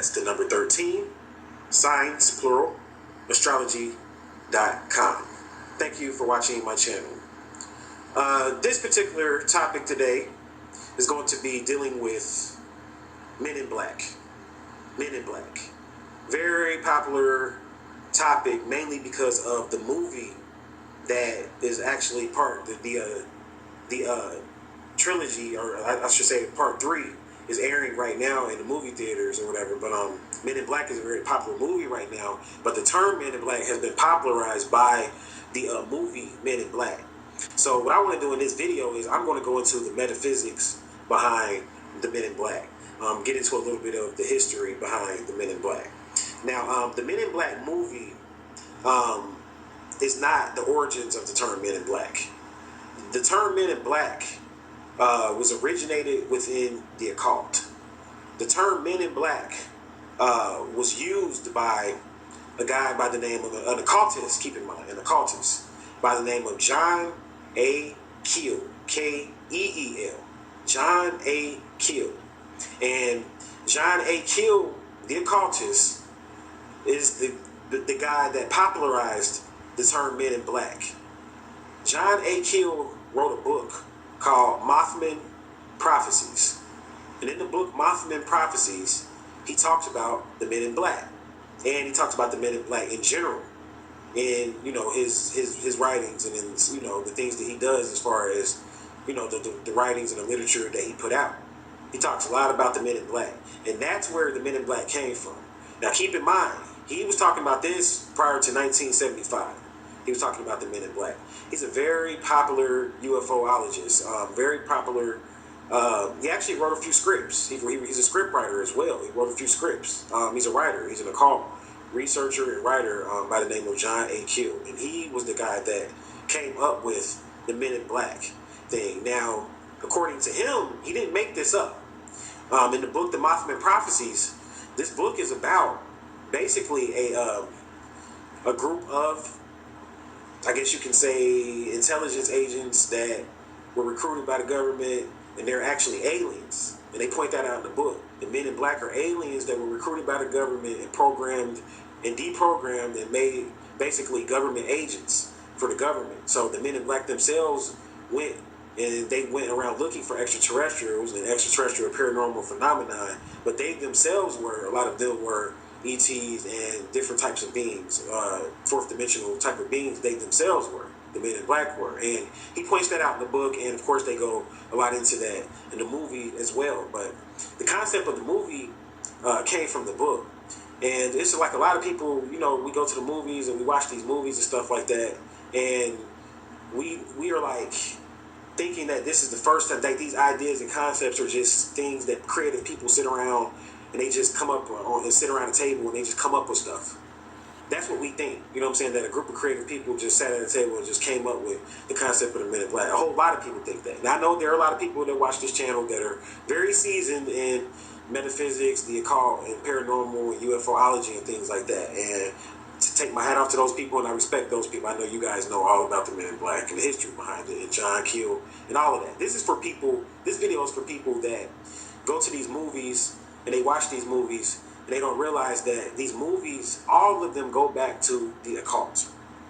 That's the number 13, signs, plural, astrology.com. Thank you for watching my channel. This particular topic today is going to be dealing with Men in Black. Men in Black. Very popular topic, mainly because of the movie that is actually part of the trilogy, or I should say part 3 is airing right now in the movie theaters or whatever. But Men in Black is a very popular movie right now. But the term Men in Black has been popularized by the movie Men in Black. So what I want to do in this video is I'm going to go into the metaphysics behind the Men in Black. Get into a little bit of the history behind the Men in Black. Now, the Men in Black movie is not the origins of the term Men in Black. The term Men in Black was originated within the occult. The term Men in Black was used by a guy by the name of an occultist, keep in mind, an occultist, by the name of John A. Keel, K-E-E-L, John A. Keel. And John A. Keel, the occultist, is the guy that popularized the term Men in Black. John A. Keel wrote a book called Mothman Prophecies. And in the book Mothman Prophecies, he talks about the Men in Black. And he talks about the Men in Black in general. In, his writings and in, the things that he does as far as, the writings and the literature that he put out. He talks a lot about the Men in Black. And that's where the Men in Black came from. Now keep in mind, he was talking about this prior to 1975. He was talking about the Men in Black. He's a very popular UFOologist, very popular. He actually wrote a few scripts. He's a script writer as well. He wrote a few scripts. He's a writer. He's an occult researcher and writer by the name of John A. Keel. And he was the guy that came up with the Men in Black thing. Now, according to him, he didn't make this up. In the book, The Mothman Prophecies, this book is about basically a group of, I guess you can say, intelligence agents that were recruited by the government, and they're actually aliens. And they point that out in the book. The Men in Black are aliens that were recruited by the government and programmed and deprogrammed and made basically government agents for the government. So the Men in Black themselves went around looking for extraterrestrials and extraterrestrial paranormal phenomena, but they themselves a lot of them were ETs and different types of beings, fourth dimensional type of beings they themselves were, the Men in Black were. And he points that out in the book, and of course they go a lot into that in the movie as well. But the concept of the movie came from the book. And it's like a lot of people, we go to the movies and we watch these movies and stuff like that, and we are like thinking that this is the first time, like these ideas and concepts are just things that creative people sit around and they just come up and sit around a table and they just come up with stuff. That's what we think. You know what I'm saying? That a group of creative people just sat at a table and just came up with the concept of the Men in Black. A whole lot of people think that. And I know there are a lot of people that watch this channel that are very seasoned in metaphysics, the occult, and paranormal, and UFOlogy, and things like that. And to take my hat off to those people, and I respect those people. I know you guys know all about the Men in Black and the history behind it, and John Keel, and all of that. This video is for people that go to these movies, and they watch these movies, and they don't realize that these movies, all of them go back to the occult.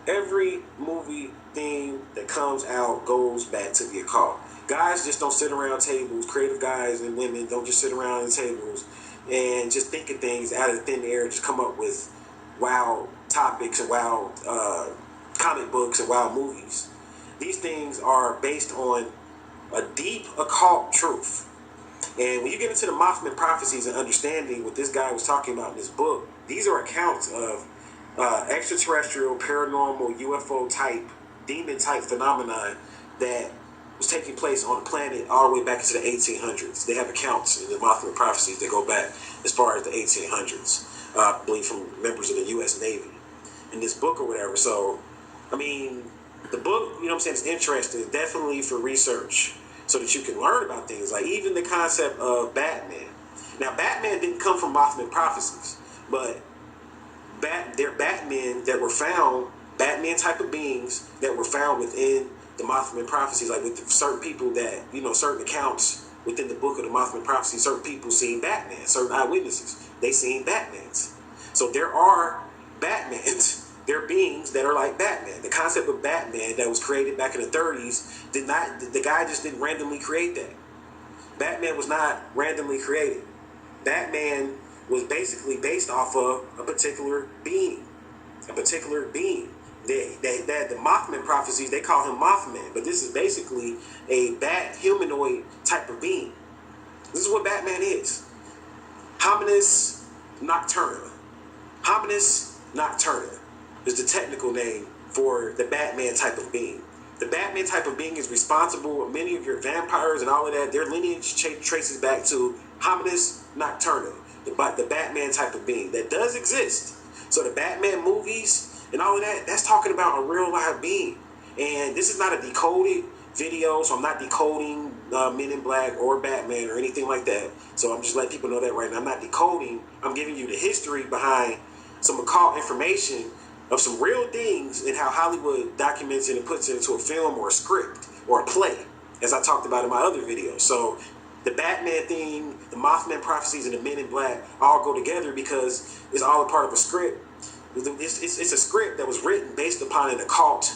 Every movie theme that comes out goes back to the occult. Guys just don't sit around tables. Creative guys and women don't just sit around tables and just think of things out of thin air, just come up with wild topics and wild comic books and wild movies. These things are based on a deep occult truth. And when you get into the Mothman Prophecies and understanding what this guy was talking about in this book, these are accounts of extraterrestrial, paranormal, UFO type, demon type phenomenon that was taking place on the planet all the way back into the 1800s. They have accounts in the Mothman Prophecies that go back as far as the 1800s, I believe from members of the U.S. Navy in this book or whatever. So, I mean, the book, is interesting, definitely for research, so that you can learn about things, like even the concept of Batman. Now, Batman didn't come from Mothman Prophecies, but they're Batmen that were found, Batman type of beings that were found within the Mothman Prophecies, like with certain people that, certain accounts within the book of the Mothman Prophecies, certain people seen Batman, certain eyewitnesses. they seen Batmans. So there are Batmans. There are beings that are like Batman. The concept of Batman that was created back in the 30s did not. The guy just didn't randomly create that. Batman was not randomly created. Batman was basically based off of a particular being. A particular being. The Mothman prophecies, they call him Mothman, but this is basically a bat humanoid type of being. This is what Batman is. Hominis nocturna. Hominis nocturna is the technical name for the Batman type of being. The Batman type of being is responsible. Many of your vampires and all of that, their lineage traces back to Hominis nocturna, the Batman type of being that does exist. So the Batman movies and all of that, that's talking about a real live being. And this is not a decoded video, so I'm not decoding Men in Black or Batman or anything like that. So I'm just letting people know that right now. I'm not decoding. I'm giving you the history behind some occult information of some real things and how Hollywood documents it and puts it into a film or a script or a play, as I talked about in my other videos. So the Batman thing, the Mothman prophecies, and the Men in Black all go together because it's all a part of a script. It's a script that was written based upon an occult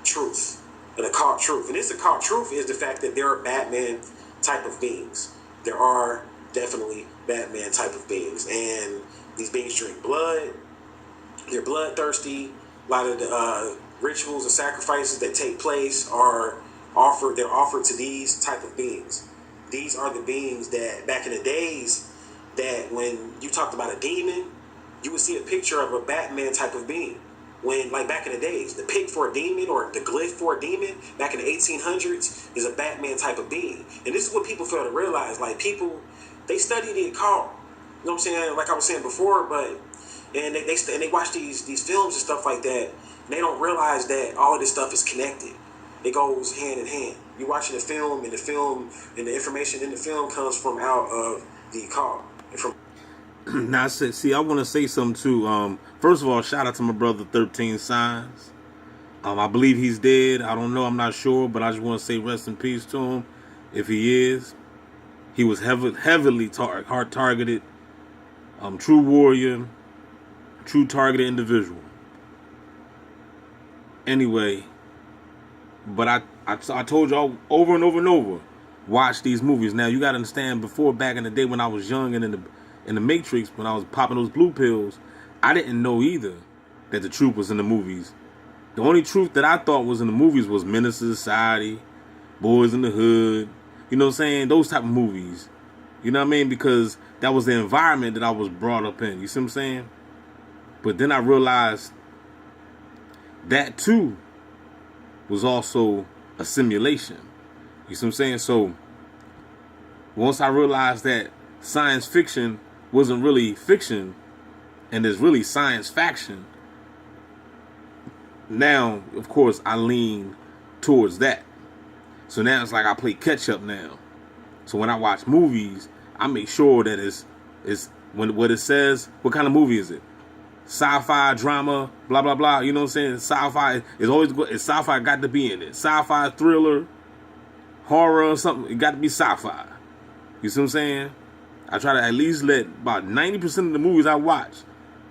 truth. An occult truth. And this occult truth is the fact that there are Batman type of beings. There are definitely Batman type of beings. And these beings drink blood. They're bloodthirsty. A lot of the rituals and sacrifices that take place are offered. They're offered to these type of beings. These are the beings that back in the days that when you talked about a demon, you would see a picture of a Batman type of being. When, like back in the days, the pic for a demon or the glyph for a demon back in the 1800s is a Batman type of being. And this is what people fail to realize. Like people, they study the occult. You know what I'm saying? Like I was saying before, and they watch these films and stuff like that. And they don't realize that all of this stuff is connected. It goes hand in hand. You're watching a film, and the information in the film comes from out of the occult. Now, see, I want to say something too. First of all, shout out to my brother 13 Signs. I believe he's dead. I don't know. I'm not sure, but I just want to say rest in peace to him. If he is, he was heavily hard targeted. True warrior, true targeted individual. Anyway, but I told y'all over and over and over, watch these movies. Now you got to understand. Before, back in the day when I was young and in the Matrix, when I was popping those blue pills, I didn't know either that the truth was in the movies. The only truth that I thought was in the movies was Menace to Society, Boys in the Hood, you know what I'm saying? Those type of movies. You know what I mean? Because that was the environment that I was brought up in. You see what I'm saying? But then I realized that too was also a simulation. You see what I'm saying? So once I realized that science fiction wasn't really fiction and it's really science faction, now of course I lean towards that. So now it's like I play catch up now. So when I watch movies, I make sure that it's when what it says, what kind of movie is it? Sci-fi, drama, blah blah blah, you know what I'm saying? Sci-fi is always good. Sci-fi got to be in it. Sci-fi, thriller, horror or something, it got to be sci-fi. You see what I'm saying? I try to at least let about 90% of the movies I watch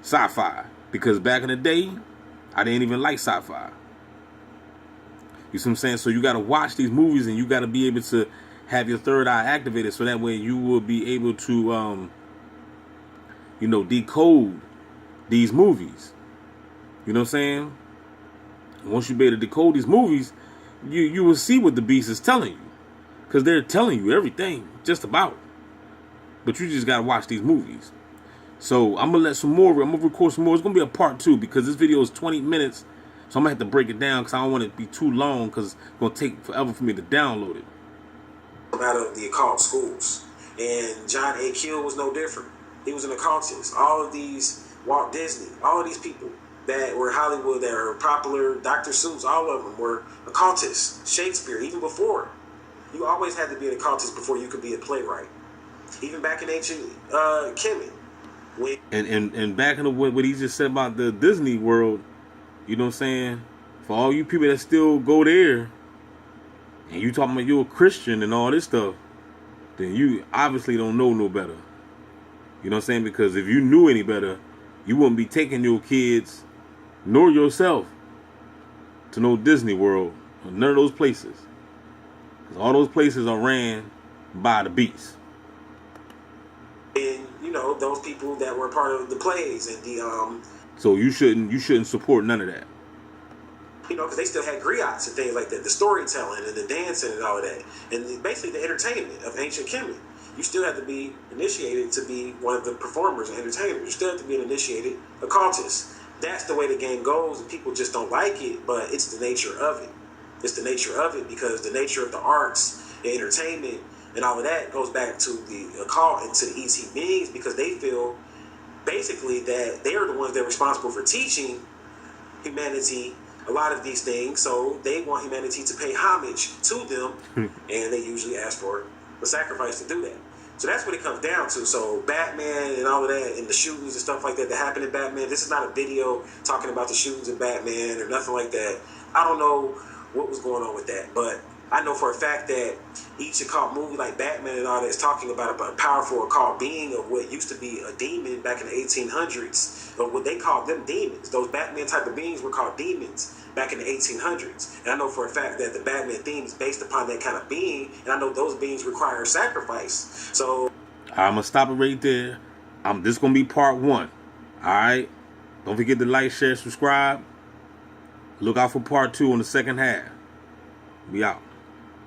sci-fi, because back in the day, I didn't even like sci-fi. You see what I'm saying? So you got to watch these movies and you got to be able to have your third eye activated, so that way you will be able to, decode these movies. You know what I'm saying? Once you be able to decode these movies, you will see what the beast is telling you, because they're telling you everything, just about. But you just got to watch these movies. So I'm going to I'm going to record some more. It's going to be a part 2 because this video is 20 minutes. So I'm going to have to break it down because I don't want it to be too long because it's going to take forever for me to download it. Out of the occult schools. And John A. Keel was no different. He was an occultist. All of these, Walt Disney, all of these people that were Hollywood, that are popular, Dr. Seuss, all of them were occultists. Shakespeare, even before. You always had to be an occultist before you could be a playwright. Even back in ancient Kemet. And back in what he just said about the Disney world, you know what I'm saying? For all you people that still go there, and you talking about you're a Christian and all this stuff, then you obviously don't know no better. You know what I'm saying? Because if you knew any better, you wouldn't be taking your kids nor yourself to no Disney World or none of those places. Because all those places are ran by the beast. And those people that were part of the plays and the So you shouldn't support none of that. because they still had griots and things like that, the storytelling and the dancing and all of that, and basically the entertainment of ancient Kemet. You still have to be initiated to be one of the performers and entertainers. You still have to be an initiated occultist. That's the way the game goes, and people just don't like it, but it's the nature of it. It's the nature of it because the nature of the arts, the entertainment, and all of that goes back to the occult and to the ET beings because they feel basically that they are the ones that are responsible for teaching humanity a lot of these things, so they want humanity to pay homage to them, and they usually ask for a sacrifice to do that. So that's what it comes down to. So Batman and all of that, and the shootings and stuff like that that happened in Batman, this is not a video talking about the shootings in Batman or nothing like that. I don't know what was going on with that, but I know for a fact that each occult movie like Batman and all that is talking about a powerful occult being of what used to be a demon back in the 1800s, of what they called them demons. Those Batman type of beings were called demons back in the 1800s. And I know for a fact that the Batman theme is based upon that kind of being, and I know those beings require sacrifice. So I'm going to stop it right there. This is going to be part 1. All right? Don't forget to like, share, subscribe. Look out for part 2 in the second half. We out.